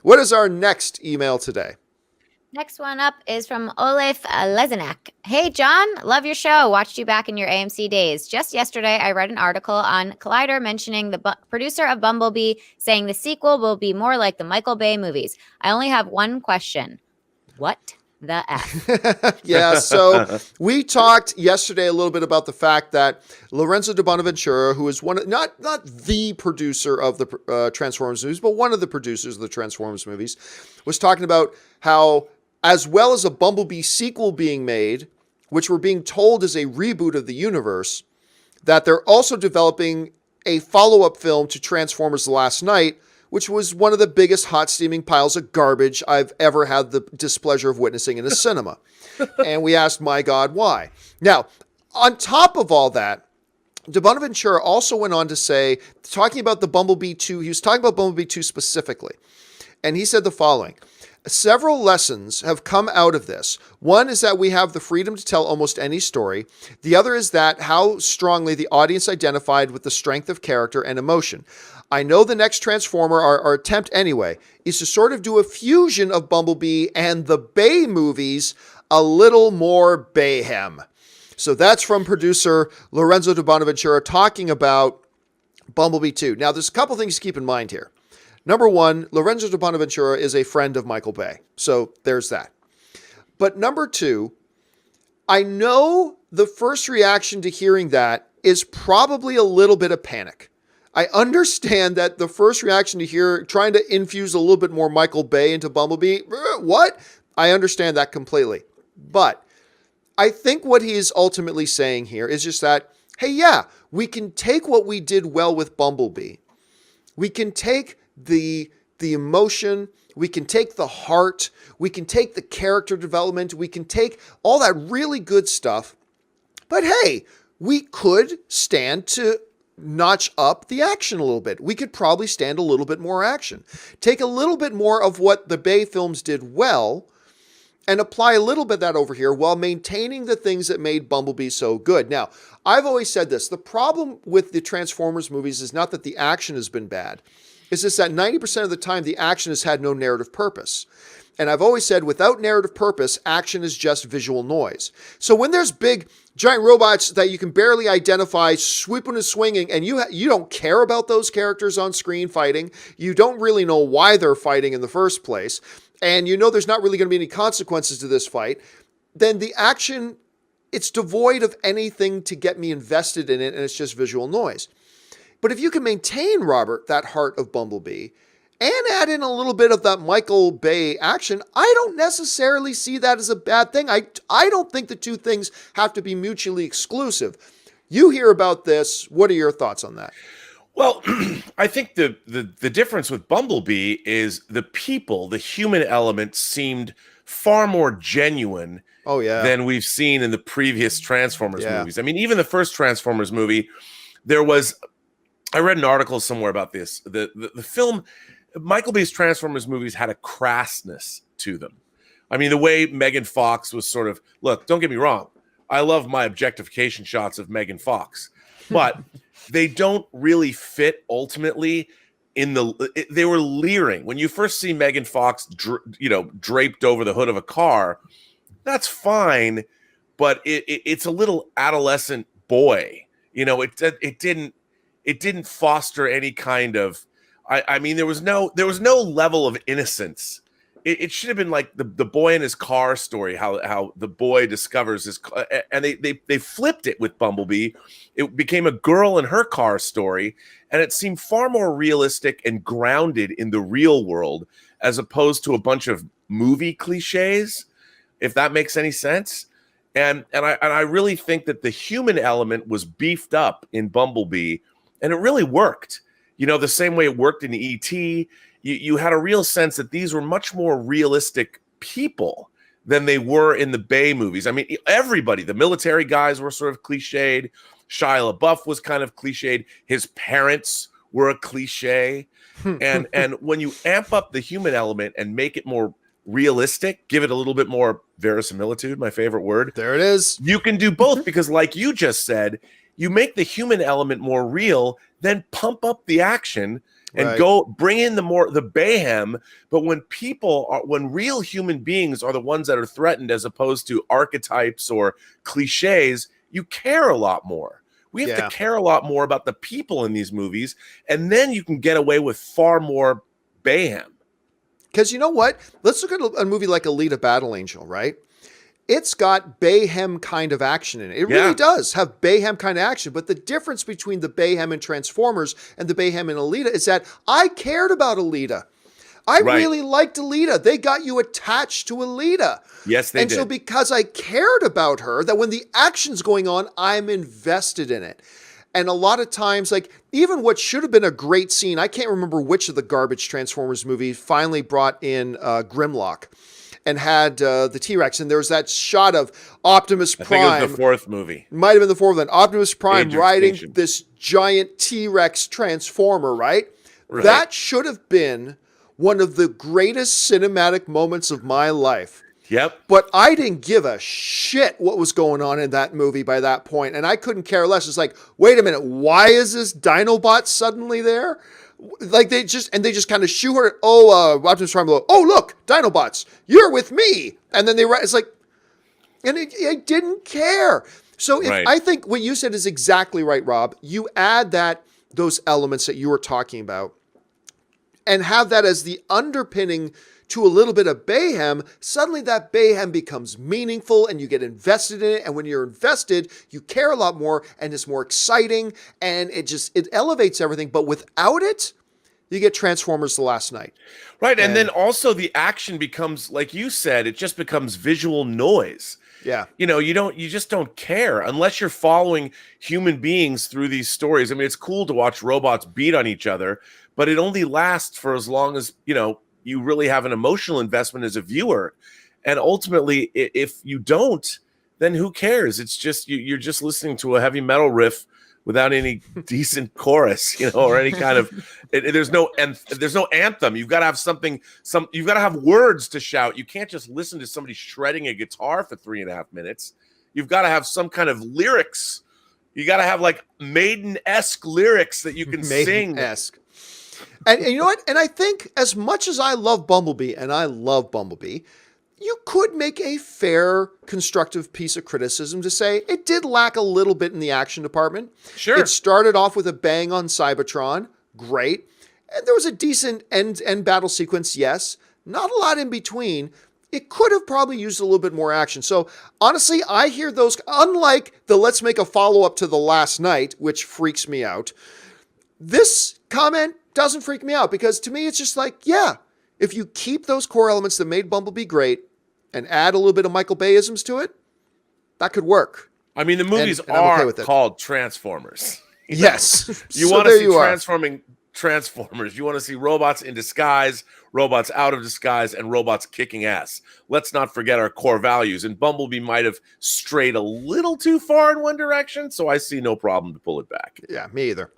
What is our next email today? Next one up is from Olaf Leśniak. Hey, John, love your show. Watched you back in your AMC days. Just yesterday, I read an article on Collider mentioning the producer of Bumblebee saying the sequel will be more like the Michael Bay movies. I only have one question. What the F? Yeah, so we talked yesterday a little bit about the fact that Lorenzo de Bonaventura, who is not the producer of the Transformers movies, but one of the producers of the Transformers movies, was talking about how, as well as a Bumblebee sequel being made, which we're being told is a reboot of the universe, that they're also developing a follow-up film to Transformers: The Last Knight, which was one of the biggest hot steaming piles of garbage I've ever had the displeasure of witnessing in a cinema. And we asked, my God, why? Now, on top of all that, De Bonaventura also went on to say, talking about the Bumblebee 2, he was talking about Bumblebee 2 specifically, and he said the following: several lessons have come out of this. One is that we have the freedom to tell almost any story. The other is that how strongly the audience identified with the strength of character and emotion. I know the next Transformer, our attempt anyway, is to sort of do a fusion of Bumblebee and the Bay movies, a little more Bayhem. So that's from producer Lorenzo de Bonaventura talking about Bumblebee 2. Now, there's a couple things to keep in mind here. Number one, Lorenzo de Bonaventura is a friend of Michael Bay. So there's that. But number two, I know the first reaction to hearing that is probably a little bit of panic. I understand that the first reaction to trying to infuse a little bit more Michael Bay into Bumblebee, what? I understand that completely. But I think what he is ultimately saying here is just that, hey, yeah, we can take what we did well with Bumblebee. We can take the emotion, we can take the heart, we can take the character development, we can take all that really good stuff. But hey, we could stand to notch up the action a little bit. We could probably stand a little bit more action. Take a little bit more of what the Bay films did well and apply a little bit of that over here while maintaining the things that made Bumblebee so good. Now, I've always said this. The problem with the Transformers movies is not that the action has been bad. It's just that 90% of the time, the action has had no narrative purpose. And I've always said, without narrative purpose, action is just visual noise. So when there's big, giant robots that you can barely identify, swooping and swinging, and you don't care about those characters on screen fighting, you don't really know why they're fighting in the first place, and you know there's not really going to be any consequences to this fight, then the action, it's devoid of anything to get me invested in it, and it's just visual noise. But if you can maintain, Robert, that heart of Bumblebee and add in a little bit of that Michael Bay action, I don't necessarily see that as a bad thing. I don't think the two things have to be mutually exclusive. You hear about this. What are your thoughts on that? Well, I think the difference with Bumblebee is the people, the human element seemed far more genuine than we've seen in the previous Transformers movies. I mean, even the first Transformers movie, I read an article somewhere about this. The film, Michael Bay's Transformers movies had a crassness to them. I mean, the way Megan Fox was sort of, look, don't get me wrong. I love my objectification shots of Megan Fox, but they don't really fit ultimately they were leering. When you first see Megan Fox, draped over the hood of a car, that's fine, but it's a little adolescent boy. It didn't foster any kind of, I mean, there was no level of innocence. It should have been like the boy in his car story, how the boy discovers his car, and they flipped it with Bumblebee. It became a girl in her car story, and it seemed far more realistic and grounded in the real world as opposed to a bunch of movie cliches, if that makes any sense. And I really think that the human element was beefed up in Bumblebee, and it really worked. The same way it worked in E.T., you had a real sense that these were much more realistic people than they were in the Bay movies. I mean, everybody, the military guys were sort of cliched. Shia LaBeouf was kind of cliched. His parents were a cliche. and when you amp up the human element and make it more realistic, give it a little bit more verisimilitude, my favorite word. There it is. You can do both because, like you just said, you make the human element more real, then pump up the action and go bring in the mayhem. But when real human beings are the ones that are threatened, as opposed to archetypes or cliches, you care a lot more. We have to care a lot more about the people in these movies, and then you can get away with far more mayhem. Because you know what? Let's look at a movie like Alita Battle Angel, right? It's got Bayhem kind of action in it. It really does have Bayhem kind of action. But the difference between the Bayhem in Transformers and the Bayhem in Alita is that I cared about Alita. I really liked Alita. They got you attached to Alita. Yes, they did. And so because I cared about her, that when the action's going on, I'm invested in it. And a lot of times, like, even what should have been a great scene, I can't remember which of the garbage Transformers movies finally brought in Grimlock and had the T-Rex. And there was that shot of Optimus Prime. I think it was the fourth movie. Might have been the fourth one. Optimus Prime riding this giant T-Rex Transformer, right? That should have been one of the greatest cinematic moments of my life. Yep. But I didn't give a shit what was going on in that movie by that point, and I couldn't care less. It's like, wait a minute, why is this Dinobot suddenly there? Like they just kind of shoehorn it. Optimus Prime. Oh, look, Dinobots, you're with me. And then it's like, and I didn't care. So I think what you said is exactly right, Rob. You add those elements that you were talking about, and have that as the underpinning to a little bit of Bayhem, suddenly that Bayhem becomes meaningful and you get invested in it. And when you're invested, you care a lot more and it's more exciting and it elevates everything. But without it, you get Transformers The Last Night. Right. And then also the action becomes, like you said, it just becomes visual noise. Yeah. You just don't care unless you're following human beings through these stories. I mean, it's cool to watch robots beat on each other, but it only lasts for as long as, you really have an emotional investment as a viewer. And ultimately, if you don't, then who cares? It's just, you're just listening to a heavy metal riff without any decent chorus, or any kind of, there's no anthem. You've got to have you've got to have words to shout. You can't just listen to somebody shredding a guitar for 3.5 minutes. You've got to have some kind of lyrics. You got to have like Maiden-esque lyrics that you can sing. Maiden-esque. And you know what? And I think as much as I love Bumblebee, and I love Bumblebee, you could make a fair, constructive piece of criticism to say it did lack a little bit in the action department. Sure. It started off with a bang on Cybertron. Great. And there was a decent end battle sequence, yes. Not a lot in between. It could have probably used a little bit more action. So honestly, I hear those, unlike the let's make a follow-up to The Last Night, which freaks me out, this comment doesn't freak me out, because to me it's just like, yeah, if you keep those core elements that made Bumblebee great and add a little bit of Michael Bay-isms to it, that could work. I mean, the movies are called Transformers. Yes. You want to see transforming Transformers. You want to see robots in disguise, robots out of disguise, and robots kicking ass. Let's not forget our core values. And Bumblebee might have strayed a little too far in one direction, so I see no problem to pull it back. Yeah, me either.